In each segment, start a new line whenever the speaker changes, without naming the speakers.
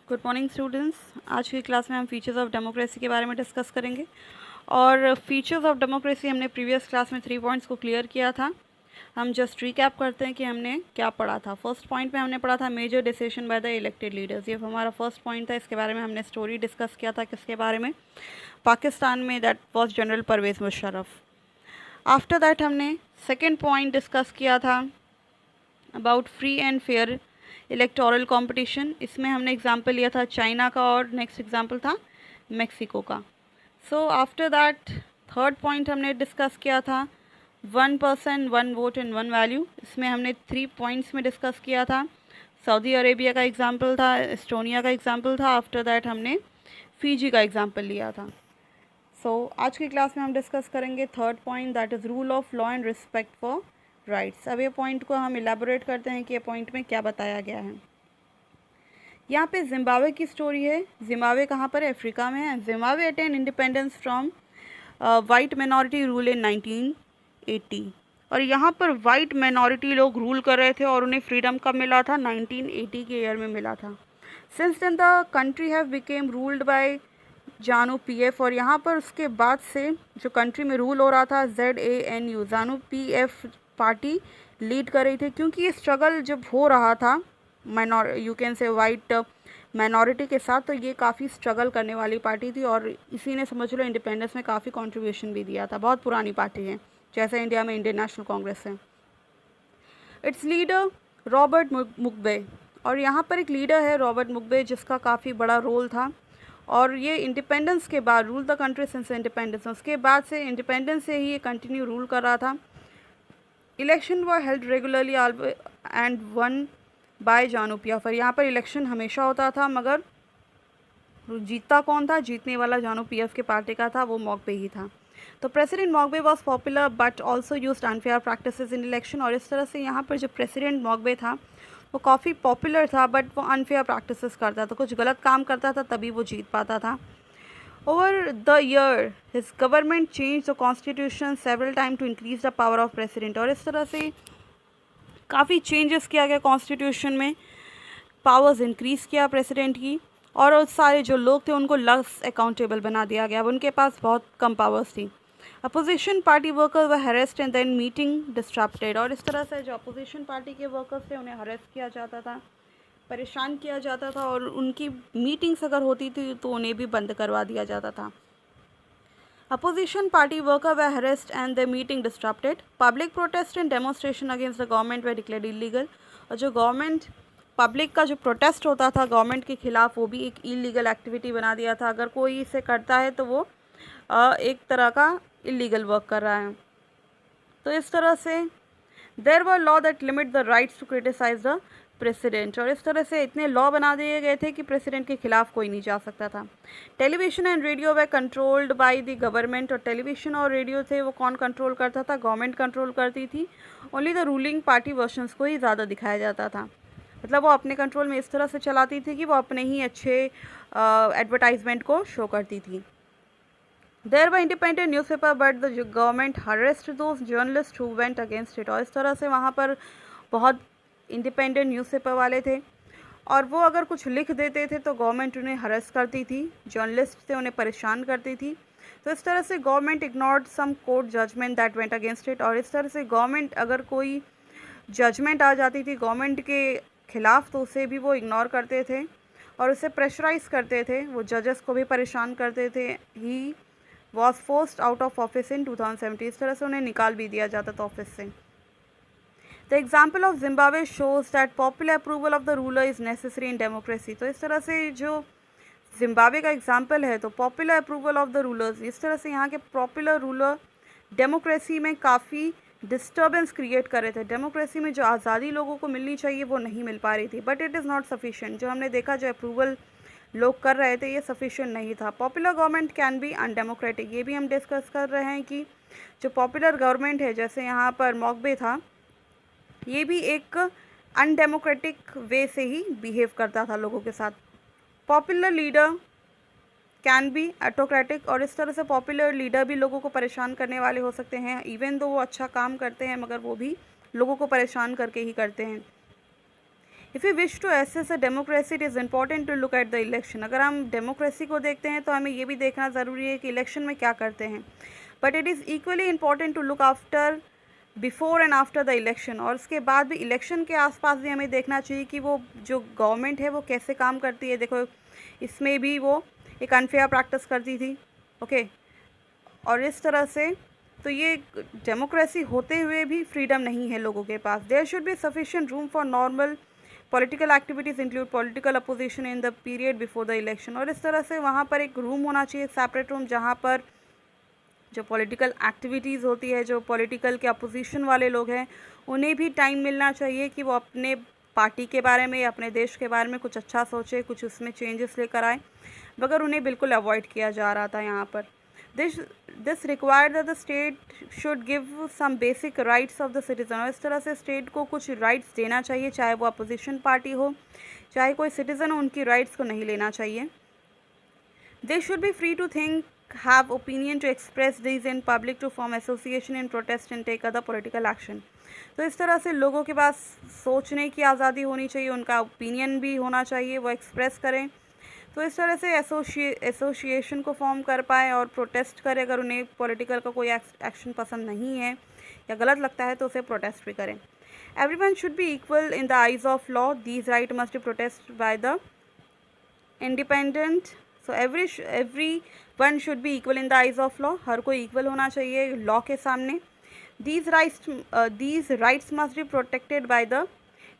Good morning students. आज की class में हम फीचर्स ऑफ डेमोक्रेसी के बारे में डिस्कस करेंगे। और फीचर्स ऑफ डेमोक्रेसी हमने प्रीवियस क्लास में 3 पॉइंट्स को क्लियर किया था। हम जस्ट रिकैप करते हैं कि हमने क्या पढ़ा था। फर्स्ट पॉइंट में हमने पढ़ा था major decision by the elected leaders. ये हमारा फर्स्ट पॉइंट था। इसके बारे में हमने स्टोरी डिस्कस किया था। किसके बारे में? पाकिस्तान में, that was general Pervez Musharraf. After that हमने सेकेंड पॉइंट डिस्कस किया था about free and fair electoral competition. इसमें हमने एग्जांपल लिया था चाइना का और नेक्स्ट एग्जांपल था मेक्सिको का। So after that third point हमने डिस्कस किया था 1 पर्सन 1 वोट एंड 1 वैल्यू। इसमें हमने 3 पॉइंट्स में डिस्कस किया था। सऊदी अरेबिया का एग्जांपल था, एस्टोनिया का एग्जांपल था। आफ्टर दैट हमने फिजी का एग्जांपल लिया था। सो आज की क्लास में हम डिस्कस करेंगे third point, that is rule of law and respect for rights. अब ये पॉइंट को हम इलेबोरेट करते हैं कि ये पॉइंट में क्या बताया गया है। यहाँ पे जिम्बाब्वे की स्टोरी है। जिम्बाब्वे कहाँ पर है? अफ्रीका में है। Zimbabwe attain independence from white minority rule in 1980। और यहाँ पर वाइट मिनॉरिटी लोग रूल कर रहे थे और उन्हें फ्रीडम कब मिला था? 1980 के ईयर में मिला था। Since then the country have become ruled by ZANU PF. और यहाँ पर उसके बाद से जो कंट्री में रूल हो रहा था ZANU, जानू पीएफ पार्टी लीड कर रही थी। क्योंकि ये स्ट्रगल जब हो रहा था you can say white minority के साथ, तो ये काफ़ी स्ट्रगल करने वाली पार्टी थी और इसी ने समझ लो इंडिपेंडेंस में काफ़ी कंट्रीब्यूशन भी दिया था। बहुत पुरानी पार्टी है, जैसे इंडिया में इंडियन नेशनल कांग्रेस है। Its leader Robert Mugabe. और यहाँ पर एक लीडर है रॉबर्ट मुगबे, जिसका काफ़ी बड़ा रोल था। और ये इंडिपेंडेंस के बाद rule the country since independence, उसके बाद से इंडिपेंडेंस से ही ये कंटिन्यू रूल कर रहा था। Election were held regularly and one by ZANU PF. यहाँ पर इलेक्शन हमेशा होता था, मगर जीतता कौन था? जीतने वाला जानू पीएफ के पार्टी का था, वो मॉकबे ही था। तो president Mugabe was popular but also used unfair practices in election. और इस तरह से यहाँ पर जो प्रेसिडेंट मॉकबे था वो काफ़ी पॉपुलर था, बट वो अनफेयर प्रैक्टिसेस करता था, कुछ गलत काम करता था, तभी वो जीत पाता था। Over the year, his government changed the constitution several times to increase the power of president। और इस तरह से काफ़ी चेंजेस किया गया कॉन्स्टिट्यूशन में, पावर्स इंक्रीज़ किया प्रेसिडेंट की, और सारे जो लोग थे उनको लस अकाउंटेबल बना दिया गया। अब उनके पास बहुत कम पावर्स थी। अपोजिशन पार्टी वर्कर्स व हरेस्ट एंड देन मीटिंग डिस्ट्रप्टेड। और इस तरह से जो अपोजिशन पार्टी के वर्कर्स थे उन्हें हरेस्ट किया जाता था, परेशान किया जाता था, और उनकी मीटिंग्स अगर होती थी तो उन्हें भी बंद करवा दिया जाता था। Opposition party worker were harassed and the meeting disrupted. Public protest and demonstration against the government were declared illegal. और जो गवर्नमेंट पब्लिक का जो प्रोटेस्ट होता था गवर्नमेंट के ख़िलाफ़, वो भी एक इलीगल एक्टिविटी बना दिया था। अगर कोई इसे करता है तो वो एक तरह का इलीगल वर्क कर रहा है। तो इस तरह से there were law that limit the rights to criticise the president. और इस तरह से इतने लॉ बना दिए गए थे कि प्रेसिडेंट के खिलाफ कोई नहीं जा सकता था। Television and radio way controlled by the government. और टेलीविज़न और रेडियो थे वो कौन कंट्रोल करता था? गवर्नमेंट कंट्रोल करती थी। Only the ruling party versions को ही ज़्यादा दिखाया जाता था। मतलब वो अपने कंट्रोल में इस तरह से चलाती थी कि वो अपने ही अच्छे एडवर्टाइजमेंट को शो करती थी। There were independent newspaper but the government harassed those journalist who went against it. और इस तरह से वहाँ पर बहुत इंडिपेंडेंट न्यूज़पेपर वाले थे, और वो अगर कुछ लिख देते थे तो गवर्नमेंट उन्हें हरेस करती थी, जर्नलिस्ट थे उन्हें परेशान करती थी। तो इस तरह से government ignored some court judgement that went against it. और इस तरह से गवर्नमेंट अगर कोई जजमेंट आ जाती थी गवर्नमेंट के ख़िलाफ़ तो उसे भी वो इग्नोर करते थे और उसे प्रेशराइज़ करते थे, वो जजेस को भी परेशान करते थे। He was forced out of office in 2017। इस तरह से उन्हें निकाल भी दिया जाता था ऑफिस से। The example of Zimbabwe shows that popular approval of the ruler is necessary in democracy. तो इस तरह से जो जिम्बाब्वे का एग्जाम्पल है, तो popular approval of the rulers, इस तरह से यहाँ के पॉपुलर रूलर डेमोक्रेसी में काफ़ी डिस्टर्बेंस क्रिएट कर रहे थे। डेमोक्रेसी में जो आज़ादी लोगों को मिलनी चाहिए वो नहीं मिल पा रही थी, but it is not sufficient. जो हमने देखा जो अप्रूवल लोग कर रहे थे ये सफिशिएंट नहीं था। Popular government can be undemocratic, ये भी हम डिस्कस कर रहे हैं कि जो पॉपुलर गवर्नमेंट है, जैसे यहाँ पर मॉकबे था, ये भी एक अनडेमोक्रेटिक वे से ही बिहेव करता था लोगों के साथ। Popular leader can be autocratic. और इस तरह से पॉपुलर लीडर भी लोगों को परेशान करने वाले हो सकते हैं, इवन दो वो अच्छा काम करते हैं मगर वो भी लोगों को परेशान करके ही करते हैं। If you wish to assess a democracy it is important to look at the election. अगर हम डेमोक्रेसी को देखते हैं तो हमें ये भी देखना ज़रूरी है कि इलेक्शन में क्या करते हैं। But it is equally important to look after before and after the election, और उसके बाद भी इलेक्शन के आसपास भी हमें देखना चाहिए कि वो जो गवर्नमेंट है वो कैसे काम करती है। देखो इसमें भी वो एक अनफेयर प्रैक्टिस करती थी, ओके। और इस तरह से तो ये डेमोक्रेसी होते हुए भी फ्रीडम नहीं है लोगों के पास। There should be sufficient room for normal political activities include political opposition in the period before the election. और इस तरह से वहाँ पर एक रूम होना चाहिए, सेपरेट रूम, जहाँ पर जो पॉलिटिकल एक्टिविटीज़ होती है, जो पॉलिटिकल के अपोजिशन वाले लोग हैं, उन्हें भी टाइम मिलना चाहिए कि वो अपने पार्टी के बारे में, अपने देश के बारे में कुछ अच्छा सोचे, कुछ उसमें चेंजेस लेकर आए, मगर उन्हें बिल्कुल अवॉइड किया जा रहा था यहाँ पर। This required that the state should give some basic rights of the citizen. और इस तरह से स्टेट को कुछ राइट्स देना चाहिए, चाहे वो अपोजिशन पार्टी हो, चाहे कोई सिटीज़न हो, उनकी राइट्स को नहीं लेना चाहिए। They should be free to think, have opinion, to express these in public, to form association in protest and take other political action। तो इस तरह से लोगों के पास सोचने की आज़ादी होनी चाहिए, उनका ओपिनियन भी होना चाहिए, वो एक्सप्रेस करें। तो इस तरह से एसोसिएशन को फॉर्म कर पाए और प्रोटेस्ट करें। अगर उन्हें पॉलिटिकल का कोई एक्शन पसंद नहीं है या गलत लगता है तो उसे प्रोटेस्ट भी करें। Everyone should be equal in the eyes of law, these right must be protest by the independent. So every one should be equal in the eyes of law, हर कोई इक्वल होना चाहिए लॉ के सामने। These rights must be protected by the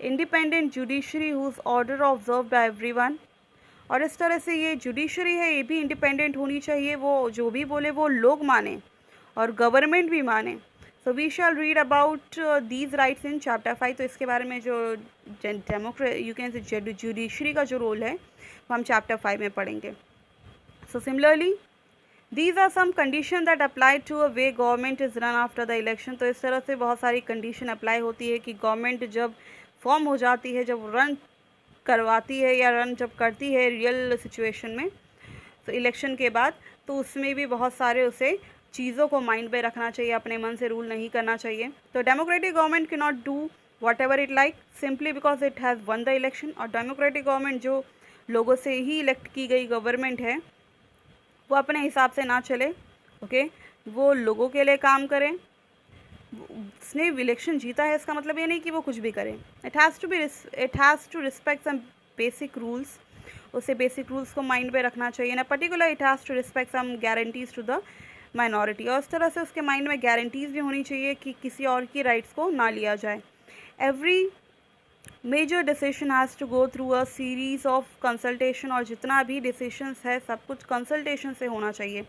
independent judiciary whose order observe by everyone. और इस तरह से ये जुडिशरी है, ये भी इंडिपेंडेंट होनी चाहिए, वो जो भी बोले वो लोग माने और गवर्नमेंट भी माने। So we shall read about these rights in chapter 5। तो इसके बारे में जो यू कैन से जुडिशरी का जो रोल है वो हम चैप्टर 5 में पढ़ेंगे। So similarly, these are some conditions that apply to a way government is run after the election। तो इस तरह से बहुत सारी कंडीशन अप्लाई होती है कि गवर्नमेंट जब फॉर्म हो जाती है, जब रन करवाती है या रन जब करती है रियल सिचुएशन में, तो इलेक्शन के बाद, तो उसमें भी बहुत सारे उसे चीज़ों को माइंड में रखना चाहिए, अपने मन से रूल नहीं करना चाहिए। तो democratic government can not do what ever it like simply because it has one the election. और डेमोक्रेटिक गवर्नमेंट जो लोगों से ही इलेक्ट की गई गवर्नमेंट है, वो अपने हिसाब से ना चले, ओके, वो लोगों के लिए काम करें। उसने इलेक्शन जीता है इसका मतलब ये नहीं कि वो कुछ भी करें। It has to respect some basic rules, उसे बेसिक रूल्स को माइंड में रखना चाहिए ना। Particular it has to respect some guarantees to the minority. और इस तरह से उसके माइंड में गारंटीज़ भी होनी चाहिए कि किसी और की राइट्स को ना लिया जाए। Every major decision has to go through a series of consultation. और जितना भी डिसीशंस है सब कुछ कंसल्टेशन से होना चाहिए,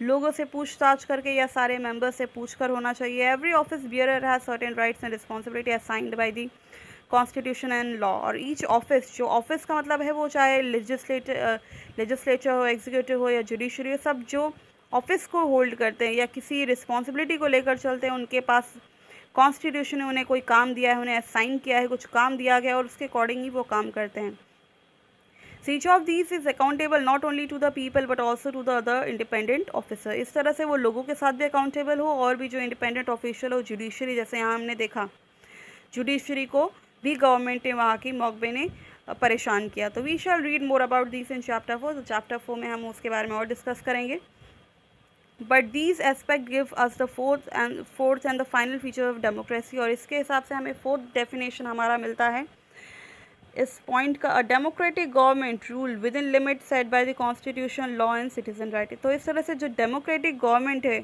लोगों से पूछताछ करके या सारे मेंबर्स से पूछकर होना चाहिए। Every office bearer has certain rights and responsibility assigned by the constitution and law. और ईच ऑफिस, जो ऑफिस का मतलब है वो चाहे लेजिस्लेचर हो, एग्जीक्यूटिव हो या जुडिशरी हो, सब जो ऑफिस को होल्ड करते हैं या किसी रिस्पॉन्सिबिलिटी को लेकर चलते हैं, उनके पास कॉन्स्टिट्यूशन ने उन्हें कोई काम दिया है, उन्हें असाइन किया है, कुछ काम दिया गया और उसके अकॉर्डिंग ही वो काम करते हैं। Each of these is accountable not only to the people but also to the other independent officer. इस तरह से वो लोगों के साथ भी अकाउंटेबल हो और भी जो इंडिपेंडेंट ऑफिशियल हो, जुडिशरी, जैसे यहाँ हमने देखा जुडिशरी को भी गवर्नमेंट ने वहाँ की मकबे ने परेशान किया। तो we shall read more about this in chapter 4। तो चैप्टर 4 में हम उसके बारे में और डिस्कस करेंगे। But these aspect give us the fourth and the final feature of democracy. और इसके हिसाब से हमें फोर्थ डेफिनेशन हमारा मिलता है इस पॉइंट का, a democratic government rule with in limit set by the constitution, law and citizen right. तो इस तरह से जो डेमोक्रेटिक गवर्नमेंट है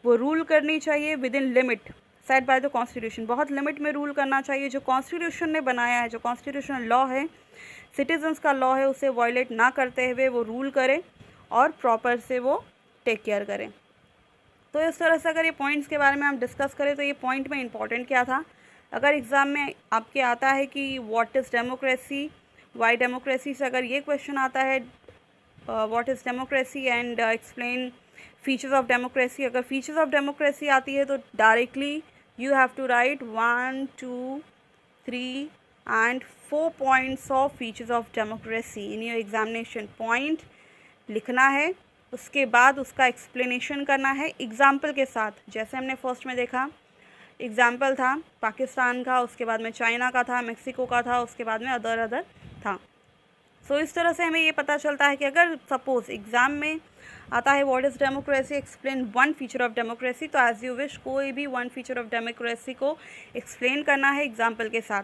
वो रूल करनी चाहिए with in limit set by the constitution, बहुत लिमिट में रूल करना चाहिए। जो कॉन्स्टिट्यूशन ने बनाया है, जो कॉन्स्टिट्यूशन लॉ है, सिटीजन्स का लॉ है, उसे वायलेट ना करते हुए वो रूल करे और प्रॉपर से वो टेक केयर करें। तो इस तरह से अगर ये पॉइंट्स के बारे में हम डिस्कस करें तो ये पॉइंट में इंपॉर्टेंट क्या था। अगर एग्ज़ाम में आपके आता है कि what is democracy, why democracy, से अगर ये क्वेश्चन आता है what is democracy and explain features of democracy, अगर फीचर्स ऑफ डेमोक्रेसी आती है तो directly you have to write 1, 2, 3 and 4 points of features of democracy in your examination. Point लिखना है, उसके बाद उसका एक्सप्लेनेशन करना है एग्जाम्पल के साथ। जैसे हमने फर्स्ट में देखा एग्जाम्पल था पाकिस्तान का, उसके बाद में चाइना का था, मेक्सिको का था, उसके बाद में अदर था। सो इस तरह से हमें ये पता चलता है कि अगर सपोज़ एग्ज़ाम में आता है what is democracy, explain one feature of democracy, तो एज़ यू विश कोई भी वन फीचर ऑफ डेमोक्रेसी को एक्सप्लेन करना है एग्जाम्पल के साथ।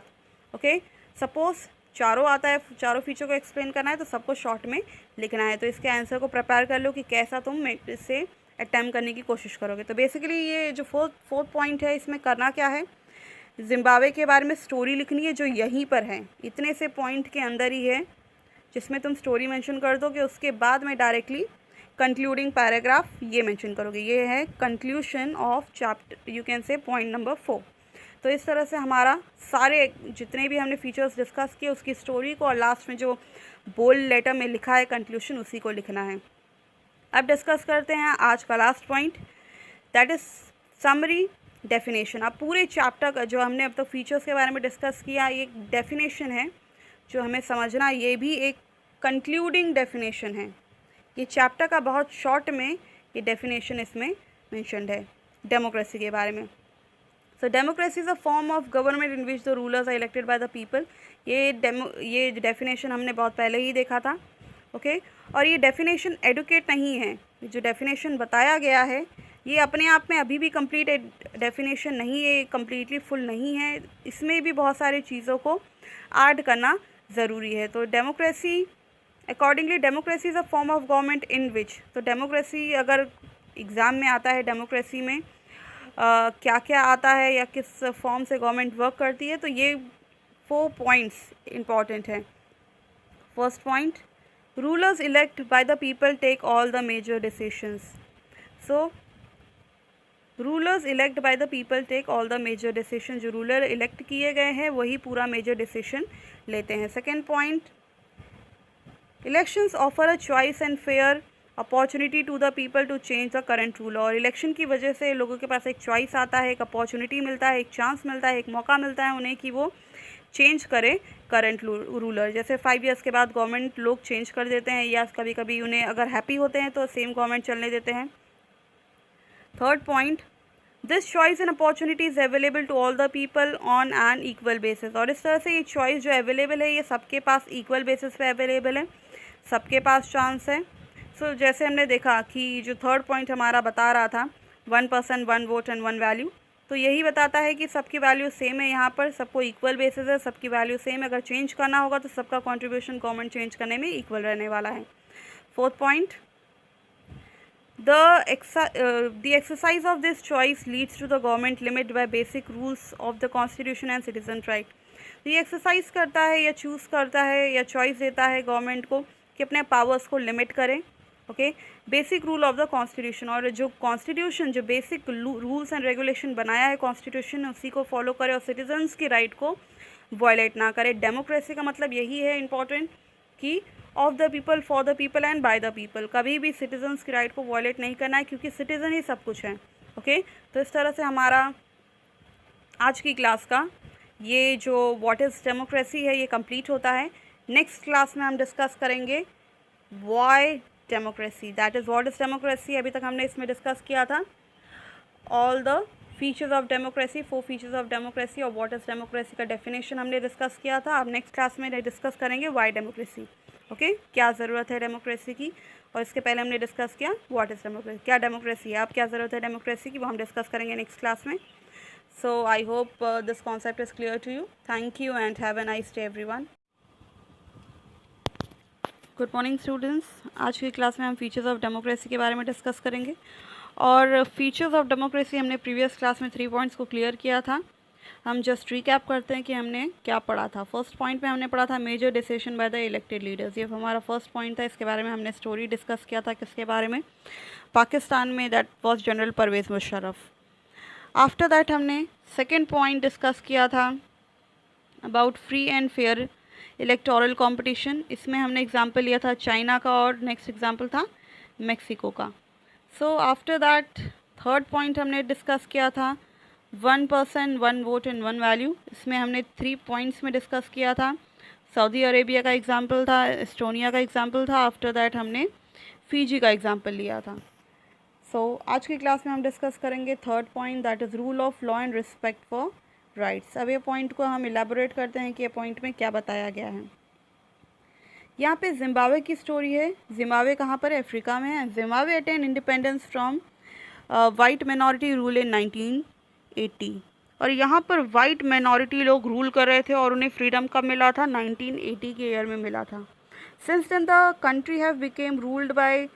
ओके, सपोज़ चारों आता है, चारों फीचर को एक्सप्लेन करना है तो सबको शॉर्ट में लिखना है। तो इसके आंसर को प्रिपेयर कर लो कि कैसा तुम इसे अटैम्प्ट करने की कोशिश करोगे। तो बेसिकली ये जो फोर्थ पॉइंट है, इसमें करना क्या है, जिम्बाब्वे के बारे में स्टोरी लिखनी है जो यहीं पर है, इतने से पॉइंट के अंदर ही है, जिसमें तुम स्टोरी मेंशन कर दोगे। उसके बाद में डायरेक्टली कंक्लूडिंग पैराग्राफ ये मेंशन करोगे। ये है conclusion of chapter, you can say point number 4। तो इस तरह से हमारा सारे जितने भी हमने फीचर्स डिस्कस किए उसकी स्टोरी को, और लास्ट में जो बोल्ड लेटर में लिखा है कंक्लूशन, उसी को लिखना है। अब डिस्कस करते हैं आज का last point, that is summary definition. अब पूरे चैप्टर का जो हमने अब तक फीचर्स के बारे में डिस्कस किया, ये एक डेफिनेशन है जो हमें समझना, ये भी एक कंक्लूडिंग डेफिनेशन है। ये चैप्टर का बहुत शॉर्ट में ये डेफिनेशन इसमें मेंशन्ड है डेमोक्रेसी के बारे में। So democracy is a form of government in which the rulers are elected by the people. ये डेफिनेशन हमने बहुत पहले ही देखा था। ओके, और ये डेफिनेशन एडुकेट नहीं है। जो डेफिनेशन बताया गया है ये अपने आप में अभी भी कंप्लीट डेफिनेशन नहीं है, कम्प्लीटली फुल नहीं है, इसमें भी बहुत सारी चीज़ों को ऐड करना ज़रूरी है। तो democracy accordingly, democracy is a form of government in which, तो डेमोक्रेसी अगर एग्ज़ाम में आता है, डेमोक्रेसी में क्या क्या आता है या किस फॉर्म से गवर्नमेंट वर्क करती है, तो ये 4 पॉइंट्स इम्पॉर्टेंट हैं। First point, rulers elect by the people take all the major decisions. So rulers elect by the people take all the major decision, जो रूलर इलेक्ट किए गए हैं वही पूरा मेजर डिसीशन लेते हैं। Second point, elections offer a choice and fair opportunity to the people to change the current ruler. और election की वजह से लोगों के पास एक चॉइस आता है, एक अपॉर्चुनिटी मिलता है, एक चांस मिलता है, एक मौका मिलता है उन्हें कि वो चेंज करें करंट रूलर। जैसे 5 ईयर्स के बाद गवर्नमेंट लोग चेंज कर देते हैं, या कभी कभी उन्हें अगर हैप्पी होते हैं तो सेम गवर्नमेंट चलने देते हैं। Third point, this choice and opportunity is available to all the people on an equal basis. और इस तरह से ये चॉइस जो अवेलेबल है ये सबके पास इक्वल बेसिस पे अवेलेबल है, सबके पास चांस है। सो जैसे हमने देखा कि जो थर्ड पॉइंट हमारा बता रहा था 1 पर्सन 1 वोट एंड 1 वैल्यू, तो यही बताता है कि सबकी वैल्यू सेम है, यहाँ पर सबको इक्वल बेसिस है, सबकी वैल्यू सेम है। अगर चेंज करना होगा तो सबका कॉन्ट्रीब्यूशन गवर्नमेंट चेंज करने में इक्वल रहने वाला है। Fourth point, the exercise of this choice leads to the government limit by basic rules of the constitution and citizen right। तो ये एक्सरसाइज करता है या चूज़ करता है या चॉइस देता है गवर्नमेंट को कि अपने पावर्स को लिमिट करें। Okay, basic rule of the constitution, और जो कॉन्स्टिट्यूशन जो बेसिक रूल्स एंड रेगुलेशन बनाया है कॉन्स्टिट्यूशन, उसी को फॉलो करे और सिटीजन्स की राइट को वायलेट ना करे। डेमोक्रेसी का मतलब यही है इम्पॉर्टेंट कि of the people, for the people and bye the people. कभी भी सिटीजन्स की राइट को वायलेट नहीं करना है, क्योंकि सिटीजन ही सब कुछ है। ओके, तो इस तरह से हमारा आज की क्लास का ये जो व्हाट इज़ डेमोक्रेसी है ये कंप्लीट होता है। नेक्स्ट क्लास में हम डिस्कस करेंगे why democracy, that is what is democracy. अभी तक हमने इसमें डिस्कस किया था all the features of democracy, 4 features of democracy, और व्हाट इज़ डेमोक्रेसी का डेफिनेशन हमने डिस्कस किया था। अब नेक्स्ट क्लास में डिस्कस करेंगे व्हाई डेमोक्रेसी। ओके, क्या ज़रूरत है डेमोक्रेसी की, और इसके पहले हमने डिस्कस किया व्हाट इज़ डेमोक्रेसी, क्या डेमोक्रेसी है, अब क्या ज़रूरत है डेमोक्रेसी की, वो हम डिस्कस करेंगे नेक्स्ट क्लास में। So I hope this concept is clear to you. Thank you and have a nice day everyone. Good morning students, आज की क्लास में हम फीचर्स ऑफ डेमोक्रेसी के बारे में डिस्कस करेंगे। और फीचर्स ऑफ डेमोक्रेसी हमने प्रीवियस क्लास में 3 पॉइंट्स को क्लियर किया था। हम जस्ट रिकैप करते हैं कि हमने क्या पढ़ा था। फर्स्ट पॉइंट में हमने पढ़ा था major decision by the elected leaders, ये हमारा फर्स्ट पॉइंट था। इसके बारे में हमने स्टोरी डिस्कस किया था, किसके बारे में, पाकिस्तान में, that was general Pervez Musharraf. After that हमने सेकेंड पॉइंट डिस्कस किया था about free and fair electoral competition. इसमें हमने एग्जाम्पल लिया था चाइना का, और नेक्स्ट एग्जाम्पल था मेक्सिको का। So after that third point हमने डिस्कस किया था 1 पर्सन 1 वोट एंड 1 वैल्यू। इसमें हमने 3 पॉइंट्स में डिस्कस किया था। सऊदी अरेबिया का एग्जाम्पल था, एस्टोनिया का एग्जाम्पल था, आफ्टर दैट हमने फ़िजी का एग्जाम्पल लिया था। आज की क्लास में हम डिस्कस करेंगे third point, that is rule of law and respect for rights. अब ये पॉइंट को हम इलेबोरेट करते हैं कि ये पॉइंट में क्या बताया गया है। यहाँ पे जिम्बाब्वे की स्टोरी है। जिम्बाब्वे कहाँ पर है? अफ्रीका में है। Zimbabwe attain independence from white minority rule in 1980, और यहाँ पर वाइट मिनॉरिटी लोग रूल कर रहे थे और उन्हें फ्रीडम कब मिला था? 1980 के ईयर में मिला था। Since then the country have become ruled by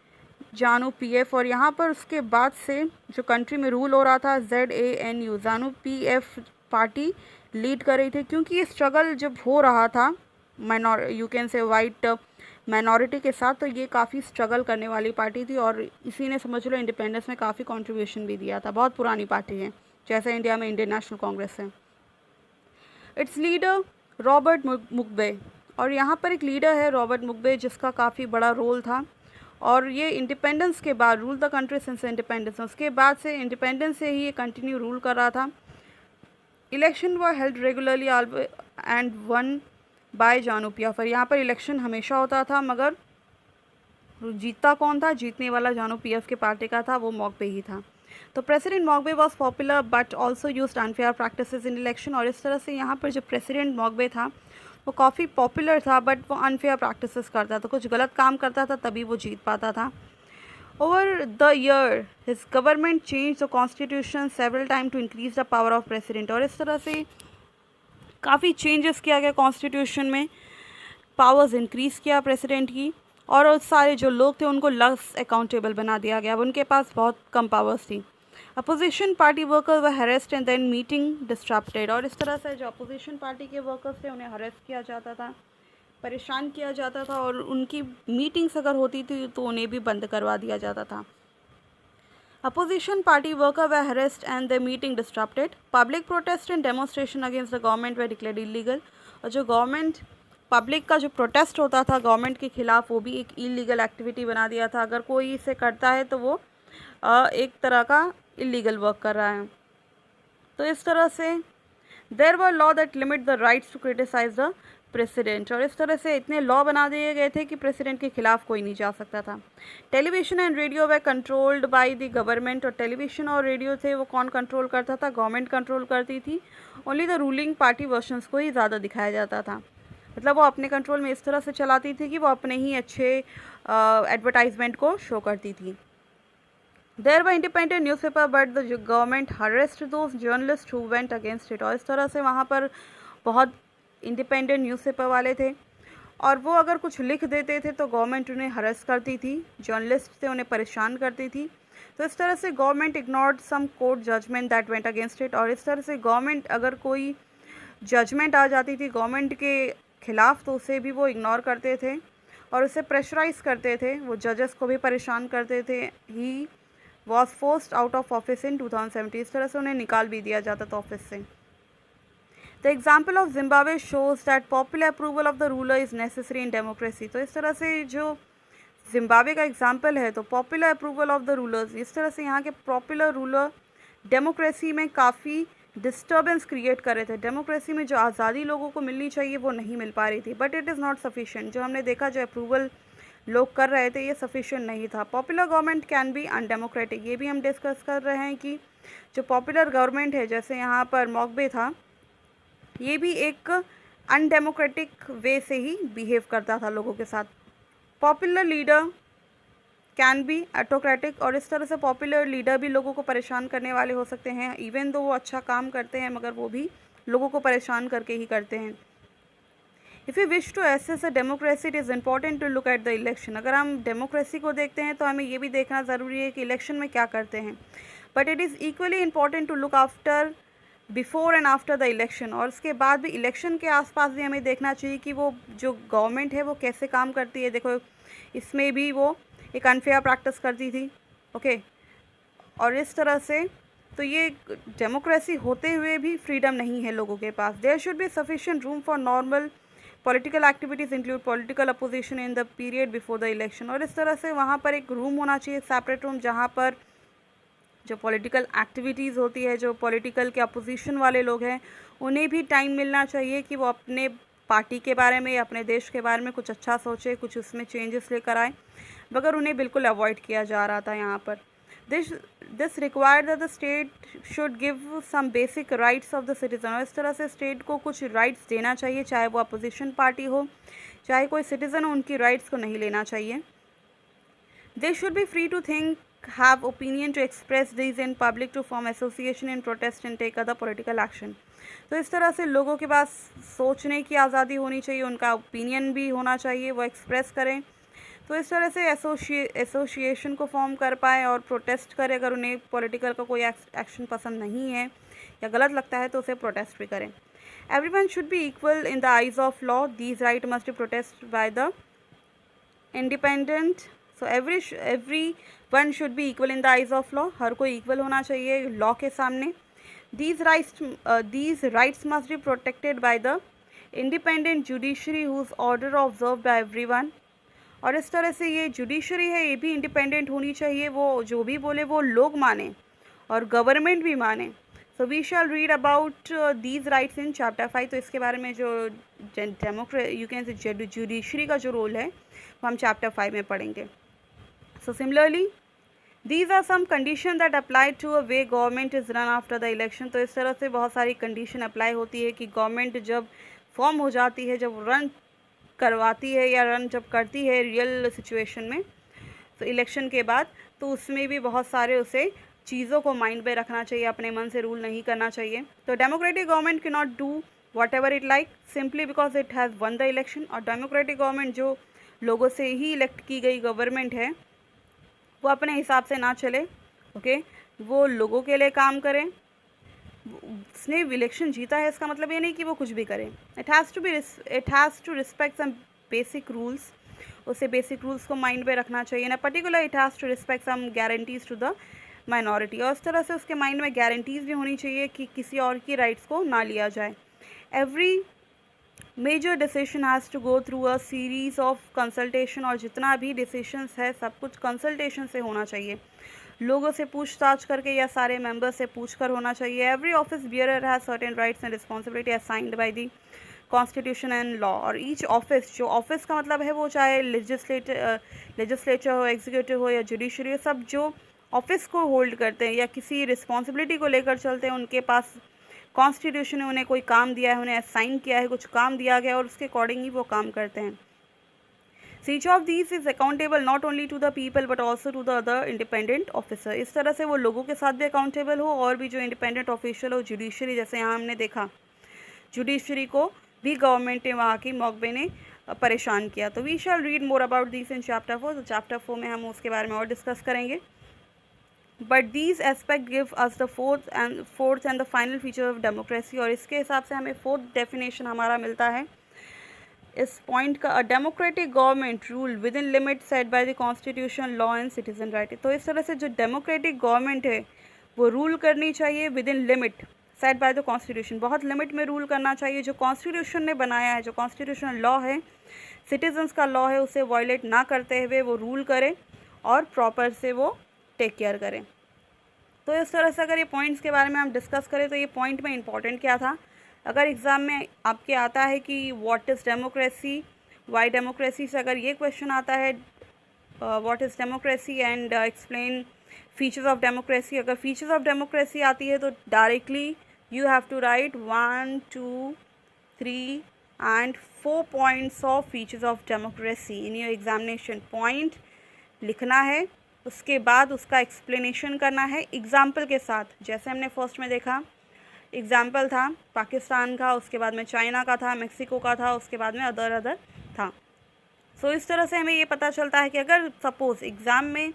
ZANU PF, और यहाँ पर उसके बाद से जो कंट्री में रूल हो रहा था ZANU, जानू पीएफ पार्टी लीड कर रही थी। क्योंकि ये स्ट्रगल जब हो रहा था you can say white minority के साथ, तो ये काफ़ी स्ट्रगल करने वाली पार्टी थी और इसी ने समझ लो इंडिपेंडेंस में काफ़ी कंट्रीब्यूशन भी दिया था। बहुत पुरानी पार्टी है, जैसे इंडिया में इंडियन नेशनल कांग्रेस है। इट्स लीडर रॉबर्ट मुगबे, और यहाँ पर एक लीडर है रॉबर्ट मुगबे जिसका काफ़ी बड़ा रोल था, और ये इंडिपेंडेंस के बाद rule the country since independence, उसके बाद से इंडिपेंडेंस से ही ये कंटिन्यू रूल कर रहा था। Election were held regularly and one by ZANU PF, और यहाँ पर इलेक्शन हमेशा होता था, मगर जीतता कौन था? जीतने वाला जानू पीएफ के पार्टी का था, वो मॉकबे ही था। तो president Mugabe was popular but also used unfair practices in election, और इस तरह से यहाँ पर जो प्रेसिडेंट मॉकबे था वो काफ़ी पॉपुलर था, बट वो अनफेयर प्रैक्टिसेस करता था, कुछ गलत काम करता था, तभी वो जीत पाता था। Over the year his government change the constitution several time to increase the power of president, और इस तरह से काफ़ी चेंजेस किया गया कॉन्स्टिट्यूशन में, पावर्स इंक्रीज़ किया प्रेसिडेंट की, और सारे जो लोग थे उनको लस अकाउंटेबल बना दिया गया। अब उनके पास बहुत कम पावर्स थी। अपोजिशन पार्टी वर्कर्स व हरेस्ट एंड देन मीटिंग डिस्ट्रप्टेड, और इस तरह से जो अपोजिशन पार्टी के वर्कर्स थे उन्हें हरेस्ट किया जाता था, परेशान किया जाता था, और उनकी मीटिंग्स अगर होती थी तो उन्हें भी बंद करवा दिया जाता था। Opposition party worker were harassed and their meeting disrupted. Public protest and demonstration against the government were declared illegal. और जो गवर्नमेंट पब्लिक का जो प्रोटेस्ट होता था गवर्नमेंट के खिलाफ, वो भी एक इलीगल एक्टिविटी बना दिया था। अगर कोई इसे करता है तो वो एक तरह का इलीगल वर्क कर रहा है। तो इस तरह से there were law that limit the rights to criticise the president, और इस तरह से इतने लॉ बना दिए गए थे कि प्रेसिडेंट के खिलाफ कोई नहीं जा सकता था। Television and radio way controlled by the government, और टेलीविज़न और रेडियो थे वो कौन कंट्रोल करता था? गवर्नमेंट कंट्रोल करती थी। Only the ruling party versions को ही ज़्यादा दिखाया जाता था, मतलब वो अपने कंट्रोल में इस तरह से चलाती थी कि वो अपने ही अच्छे एडवर्टाइजमेंट को शो करती थी। There were independent newspaper but the government harassed those journalist who went against it, और इस तरह से वहाँ पर बहुत इंडिपेंडेंट न्यूज़पेपर वाले थे, और वो अगर कुछ लिख देते थे तो गवर्नमेंट उन्हें हरेस करती थी, जर्नलिस्ट थे उन्हें परेशान करती थी। तो इस तरह से government ignored some court judgement that went against it, और इस तरह से गवर्नमेंट अगर कोई जजमेंट आ जाती थी गवर्नमेंट के खिलाफ तो उसे भी वो इग्नोर करते थे और उसे प्रेशराइज करते थे, वो जजेस को भी परेशान करते थे। He was forced out of office in 2017, इस तरह से उन्हें निकाल भी दिया जाता था ऑफिस से। The example of Zimbabwe shows that popular approval of the ruler is necessary in democracy. तो इस तरह से जो जिम्बाब्वे का एग्जाम्पल है तो popular approval of the rulers, इस तरह से यहाँ के पॉपुलर रूलर डेमोक्रेसी में काफ़ी डिस्टर्बेंस क्रिएट कर रहे थे। डेमोक्रेसी में जो आज़ादी लोगों को मिलनी चाहिए वो नहीं मिल पा रही थी, but it is not sufficient. जो हमने देखा जो अप्रूवल लोग कर रहे थे ये सफिशिएंट नहीं था। Popular government can be undemocratic, ये भी हम डिस्कस कर रहे हैं कि जो पॉपुलर गवर्नमेंट है, जैसे यहाँ पर मॉकबे था, ये भी एक अनडेमोक्रेटिक वे से ही बिहेव करता था लोगों के साथ। Popular leader can be autocratic, और इस तरह से पॉपुलर लीडर भी लोगों को परेशान करने वाले हो सकते हैं, इवन दो वो अच्छा काम करते हैं मगर वो भी लोगों को परेशान करके ही करते हैं। If you wish to assess a democracy it is important to look at the election. अगर हम डेमोक्रेसी को देखते हैं तो हमें ये भी देखना ज़रूरी है कि इलेक्शन में क्या करते हैं, but it is equally important to look after before and after the election, और उसके बाद भी इलेक्शन के आसपास भी हमें देखना चाहिए कि वो जो गवर्नमेंट है वो कैसे काम करती है। देखो इसमें भी वो एक अनफेयर प्रैक्टिस करती थी, ओके, और इस तरह से तो ये डेमोक्रेसी होते हुए भी फ्रीडम नहीं है लोगों के पास। There should be sufficient room for normal political activities include political opposition in the period before the election, और इस तरह से वहाँ पर एक रूम होना चाहिए, सेपरेट रूम, जहाँ पर जो पॉलिटिकल एक्टिविटीज़ होती है, जो पॉलिटिकल के अपोजिशन वाले लोग हैं उन्हें भी टाइम मिलना चाहिए कि वो अपने पार्टी के बारे में, अपने देश के बारे में कुछ अच्छा सोचे, कुछ उसमें चेंजेस लेकर आए, मगर उन्हें बिल्कुल अवॉइड किया जा रहा था यहाँ पर। This required that the state should give some basic rights of the citizen, और इस तरह से स्टेट को कुछ राइट्स देना चाहिए, चाहे वो अपोजिशन पार्टी हो चाहे कोई सिटीज़न हो, उनकी राइट्स को नहीं लेना चाहिए। They should be free to think, have opinion, to express these in public, to form association in protest and take other political action। तो इस तरह से लोगों के पास सोचने की आज़ादी होनी चाहिए, उनका ओपिनियन भी होना चाहिए, वो एक्सप्रेस करें, तो इस तरह से एसोसिएशन को फॉर्म कर पाए और प्रोटेस्ट करें। अगर उन्हें पॉलिटिकल का कोई एक्शन पसंद नहीं है या गलत लगता है तो उसे प्रोटेस्ट भी करें। Everyone should be equal in the eyes of law, these right must be protest by the independent. So every one should be equal in the eyes of law, हर कोई इक्वल होना चाहिए लॉ के सामने। These rights must be protected by the independent judiciary whose order observe by everyone. और इस तरह से ये जुडिशरी है ये भी इंडिपेंडेंट होनी चाहिए, वो जो भी बोले वो लोग माने और गवर्नमेंट भी माने। So we shall read about these rights in chapter 5। तो इसके बारे में जो यू कैन से जुडिशरी का जो रोल है वो हम चैप्टर 5 में पढ़ेंगे। So similarly these are some condition that apply to a way government is run after the election. तो इस तरह से बहुत सारी कंडीशन अप्लाई होती है कि गवर्नमेंट जब फॉर्म हो जाती है, जब रन करवाती है या रन जब करती है रियल सिचुएशन में, तो इलेक्शन के बाद, तो उसमें भी बहुत सारे उसे चीज़ों को माइंड में रखना चाहिए, अपने मन से रूल नहीं करना चाहिए। तो democratic government can not do what ever it like simply because it has one the election. और डेमोक्रेटिक गवर्नमेंट जो लोगों से ही इलेक्ट की गई गवर्नमेंट है वो अपने हिसाब से ना चले, ओके, वो लोगों के लिए काम करें। उसने इलेक्शन जीता है इसका मतलब ये नहीं कि वो कुछ भी करे। It has to respect some basic rules, उसे बेसिक रूल्स को माइंड में रखना चाहिए ना। Particular it has to respect some guarantees to the minority, और इस तरह से उसके माइंड में गारंटीज़ भी होनी चाहिए कि किसी और की राइट्स को ना लिया जाए। Every major decision has to go through a series of consultation, और जितना भी डिसीशंस है सब कुछ कंसल्टेशन से होना चाहिए, लोगों से पूछताछ करके या सारे मेंबर्स से पूछकर होना चाहिए। Every office bearer has certain rights and responsibility assigned by the constitution and law. और ईच ऑफिस, जो ऑफिस का मतलब है वो चाहे लेजिस्लेचर हो, एग्जीक्यूटिव हो या जुडिशरी हो, सब जो ऑफिस को होल्ड करते हैं या किसी रिस्पॉन्सिबिलिटी को लेकर चलते हैं, उनके पास कॉन्स्टिट्यूशन ने उन्हें कोई काम दिया है, उन्हें असाइन किया है, कुछ काम दिया गया और उसके अकॉर्डिंग ही वो काम करते हैं। Each of these is accountable not only to the people but also to the other independent officer। इस तरह से वो लोगों के साथ भी अकाउंटेबल हो और भी जो इंडिपेंडेंट ऑफिशियल हो, जुडिशरी, जैसे यहाँ हमने देखा जुडिशरी को भी गवर्नमेंट ने वहाँ की मौकबे ने परेशान किया। तो we shall read more about this in chapter 4। तो चैप्टर 4 में हम उसके बारे में और डिस्कस करेंगे। But these aspect give us the fourth and the final feature of democracy. और इसके हिसाब से हमें फोर्थ डेफिनेशन हमारा मिलता है इस पॉइंट का, a democratic government rule with in limit set by the constitution, law and citizen right. तो इस तरह से जो डेमोक्रेटिक गवर्नमेंट है वो रूल करनी चाहिए with in limit set by the constitution, बहुत लिमिट में रूल करना चाहिए। जो कॉन्स्टिट्यूशन ने बनाया है, जो कॉन्स्टिट्यूशनल लॉ है, सिटीजन्स का लॉ है, उसे वायलेट ना करते हुए वो रूल करे और प्रॉपर से वो टेक केयर करें। तो इस तरह से अगर ये पॉइंट्स के बारे में हम डिस्कस करें तो ये पॉइंट में इंपॉर्टेंट क्या था, अगर एग्ज़ाम में आपके आता है कि what is democracy, why democracy, से अगर ये क्वेश्चन आता है what is democracy and explain features of democracy, अगर फीचर्स ऑफ डेमोक्रेसी आती है तो directly you have to write 1, 2, 3 and 4 points of features of democracy in your examination. Point लिखना है, उसके बाद उसका एक्सप्लेनेशन करना है एग्जाम्पल के साथ। जैसे हमने फर्स्ट में देखा एग्जाम्पल था पाकिस्तान का, उसके बाद में चाइना का था, मेक्सिको का था, उसके बाद में अदर था। सो इस तरह से हमें ये पता चलता है कि अगर सपोज़ एग्ज़ाम में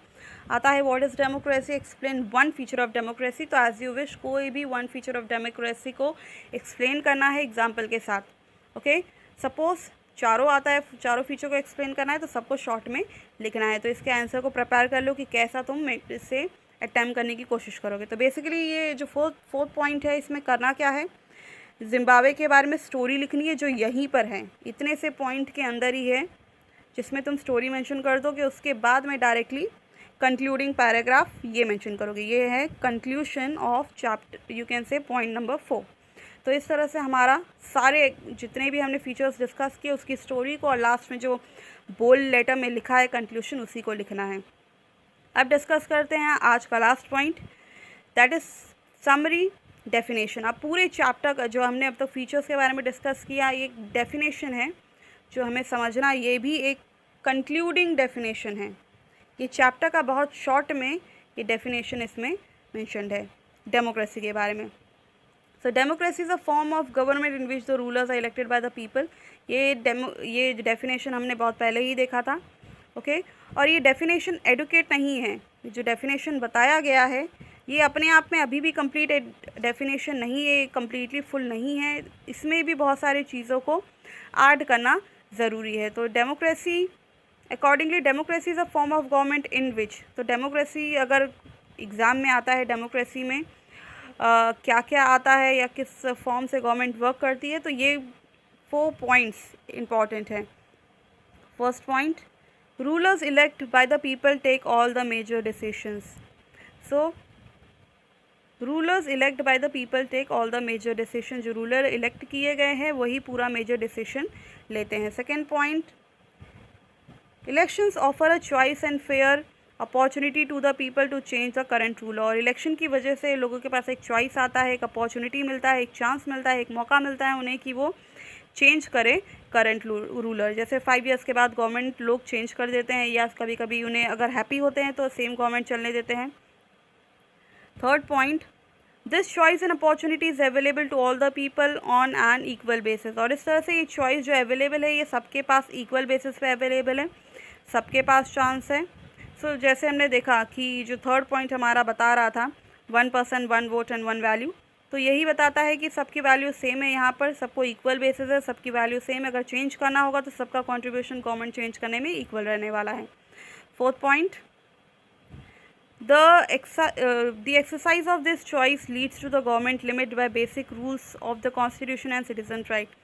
आता है what is democracy, explain one feature of democracy, तो एज यू विश कोई भी वन फीचर ऑफ डेमोक्रेसी को एक्सप्लेन करना है एग्जाम्पल के साथ। ओके, सपोज़ चारों आता है, चारों फीचर को एक्सप्लेन करना है तो सबको शॉर्ट में लिखना है। तो इसके आंसर को प्रिपेयर कर लो कि कैसा तुम इससे अटैम्प्ट करने की कोशिश करोगे। तो बेसिकली ये जो फोर्थ पॉइंट है, इसमें करना क्या है, जिम्बाब्वे के बारे में स्टोरी लिखनी है जो यहीं पर है, इतने से पॉइंट के अंदर ही है, जिसमें तुम स्टोरी मेंशन कर दोगे। उसके बाद में डायरेक्टली कंक्लूडिंग पैराग्राफ ये मेंशन करोगे। ये है conclusion of chapter, you can say point number 4। तो इस तरह से हमारा सारे जितने भी हमने फीचर्स डिस्कस किए उसकी स्टोरी को और लास्ट में जो बोल्ड लेटर में लिखा है कंक्लूशन, उसी को लिखना है। अब डिस्कस करते हैं आज का last point, that is summary definition. अब पूरे चैप्टर का जो हमने अब तक फीचर्स के बारे में डिस्कस किया, ये डेफिनेशन है जो हमें समझना, ये भी एक कंक्लूडिंग डेफिनेशन है। ये चैप्टर का बहुत शॉर्ट में ये डेफिनेशन इसमें मेंशन्ड है डेमोक्रेसी के बारे में। So democracy is a form of government in which the rulers are elected by the people. ये डेफिनेशन हमने बहुत पहले ही देखा था, ओके। और ये डेफिनेशन एडुकेट नहीं है, जो डेफिनेशन बताया गया है ये अपने आप में अभी भी कंप्लीट डेफिनेशन नहीं है, कम्प्लीटली फुल नहीं है, इसमें भी बहुत सारी चीज़ों को ऐड करना ज़रूरी है। तो democracy accordingly democracy is a form of government in which, तो डेमोक्रेसी अगर एग्ज़ाम में आता है डेमोक्रेसी में क्या क्या आता है या किस फॉर्म से गवर्नमेंट वर्क करती है, तो ये 4 पॉइंट्स इम्पॉर्टेंट हैं। First point, rulers elect by the people take all the major decisions. So rulers elect by the people take all the major decision, जो रूलर इलेक्ट किए गए हैं वही पूरा मेजर डिसीशन लेते हैं। Second point, elections offer a choice and fair opportunity to the people to change the current ruler. और election की वजह से लोगों के पास एक चॉइस आता है, एक अपॉर्चुनिटी मिलता है, एक चांस मिलता है, एक मौका मिलता है उन्हें कि वो चेंज करें करंट रूलर। जैसे 5 ईयर्स के बाद गवर्नमेंट लोग चेंज कर देते हैं, या कभी कभी उन्हें अगर हैप्पी होते हैं तो सेम गवर्नमेंट चलने देते हैं। Third point, this choice and opportunity is available to all the people on an equal basis. और इस तरह से ये चॉइस जो अवेलेबल है ये सबके पास इक्वल बेसिस पे अवेलेबल है, सबके पास चांस है। सो जैसे हमने देखा कि जो थर्ड पॉइंट हमारा बता रहा था 1 पर्सन 1 वोट एंड 1 वैल्यू, तो यही बताता है कि सबकी वैल्यू सेम है, यहाँ पर सबको इक्वल बेसिस है, सबकी वैल्यू सेम है। अगर चेंज करना होगा तो सबका कॉन्ट्रीब्यूशन गवर्नमेंट चेंज करने में इक्वल रहने वाला है। Fourth point, the exercise of this choice leads to the government limit by basic rules of the constitution and citizen right।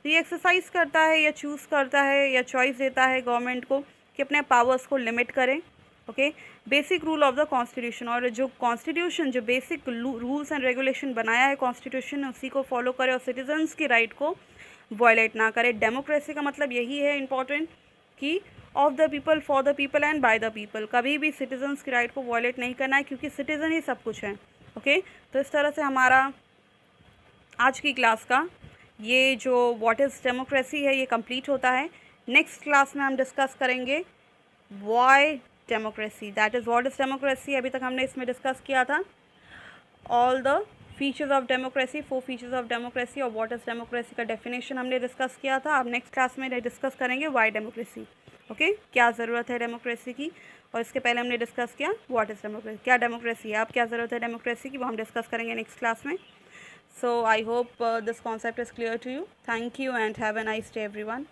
तो ये एक्सरसाइज करता है या चूज़ करता है या चॉइस देता है गवर्नमेंट को कि अपने पावर्स को लिमिट करें, okay, basic rule of the constitution. और जो कॉन्स्टिट्यूशन, जो बेसिक रूल्स एंड रेगुलेशन बनाया है कॉन्स्टिट्यूशन ने, उसी को फॉलो करे और सिटीजन्स की राइट को वायलेट ना करे। डेमोक्रेसी का मतलब यही है इम्पॉर्टेंट कि of the people, for the people and bye the people. कभी भी सिटीजन्स की राइट को वायलेट नहीं करना है, क्योंकि सिटीजन ही सब कुछ है, ओके। तो इस तरह से हमारा आज की क्लास का ये जो व्हाट इज़ डेमोक्रेसी है ये कंप्लीट होता है। नेक्स्ट क्लास में हम डिस्कस करेंगे why democracy, that is what is democracy. अभी तक हमने इसमें डिस्कस किया था all the features of democracy, 4 features of democracy, और व्हाट इज़ डेमोक्रेसी का डेफिनेशन हमने डिस्कस किया था। अब नेक्स्ट क्लास में डिस्कस करेंगे व्हाई डेमोक्रेसी, ओके, क्या ज़रूरत है डेमोक्रेसी की। और इसके पहले हमने डिस्कस किया व्हाट इज़ डेमोक्रेसी, क्या डेमोक्रेसी है, अब क्या ज़रूरत है डेमोक्रेसी की, वो हम डिस्कस करेंगे नेक्स्ट क्लास में। So I hope this concept is clear to you. Thank you and have a nice day everyone.